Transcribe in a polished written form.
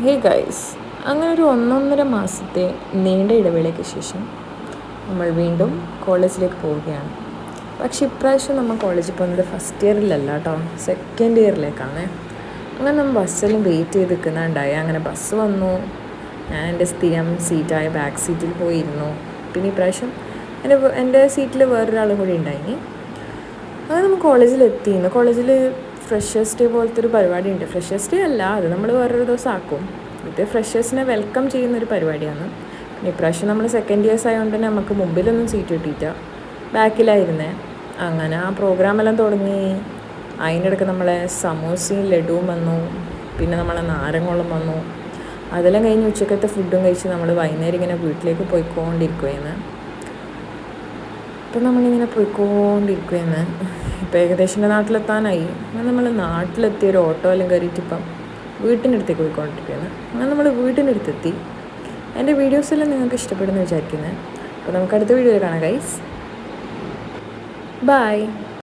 Hey guys, അങ്ങനെ ഒരു ഒന്നൊന്നര മാസത്തെ നീണ്ട ഇടവേളയ്ക്ക് ശേഷം നമ്മൾ വീണ്ടും കോളേജിലേക്ക് പോവുകയാണ്. പക്ഷെ ഇപ്രാവശ്യം നമ്മൾ കോളേജിൽ പോകുന്നത് ഫസ്റ്റ് ഇയറിലല്ല കേട്ടോ, സെക്കൻഡ് ഇയറിലേക്കാണ്. അങ്ങനെ നമ്മൾ ബസ്സെല്ലാം വെയിറ്റ് ചെയ്ത് നിൽക്കുന്നുണ്ടായി. അങ്ങനെ ബസ് വന്നു. ഞാൻ എൻ്റെ സ്ഥിരം സീറ്റായ ബാക്ക് സീറ്റിൽ പോയിരുന്നു. പിന്നെ ഇപ്രാവശ്യം എൻ്റെ സീറ്റിൽ വേറൊരാളും കൂടി ഉണ്ടായിനി. അങ്ങനെ നമ്മൾ കോളേജിലെത്തി. ഇന്ന് കോളേജിൽ ഫ്രഷേഴ്സ് ഡേ പോലത്തെ ഒരു പരിപാടി ഉണ്ട്. ഫ്രഷേഴ്സ് ഡേ അല്ല, അത് നമ്മൾ വേറൊരു ദിവസം ആക്കും. ഇത് ഫ്രഷേഴ്സിനെ വെൽക്കം ചെയ്യുന്നൊരു പരിപാടിയാണ്. പിന്നെ ഇപ്രാവശ്യം നമ്മൾ സെക്കൻഡ് ഇയേഴ്സ് ആയതുകൊണ്ട് തന്നെ നമുക്ക് മുമ്പിലൊന്നും സീറ്റ് കിട്ടിയില്ല, ബാക്കിലായിരുന്നേ. അങ്ങനെ ആ പ്രോഗ്രാമെല്ലാം തുടങ്ങി. അതിൻ്റെ ഇടയ്ക്ക് നമ്മളെ സമൂസയും ലഡുവും വന്നു, പിന്നെ നമ്മളെ നാരങ്ങളും വന്നു. അതെല്ലാം കഴിഞ്ഞ് ഉച്ചക്കത്തെ ഫുഡും കഴിച്ച് നമ്മൾ വൈകുന്നേരം ഇങ്ങനെ വീട്ടിലേക്ക് പോയിക്കൊണ്ടിരിക്കുകയെന്ന്. ഇപ്പം നമ്മളിങ്ങനെ പോയിക്കൊണ്ടിരിക്കുകയെന്ന്. ഇപ്പം ഏകദേശം എൻ്റെ നാട്ടിലെത്താനായി. അങ്ങനെ നമ്മൾ നാട്ടിലെത്തി ഒരു ഓട്ടോ എല്ലാം കയറിയിട്ട് ഇപ്പം വീട്ടിനടുത്തേക്ക് പോയിക്കൊണ്ടിരിക്കുകയാണ്. അങ്ങനെ നമ്മൾ വീട്ടിനടുത്തെത്തി. എൻ്റെ വീഡിയോസെല്ലാം നിങ്ങൾക്ക് ഇഷ്ടപ്പെടുമെന്ന് വിചാരിക്കുന്നത്. അപ്പോൾ നമുക്ക് അടുത്ത വീഡിയോയിൽ കാണാം ഗൈസ്. ബൈ.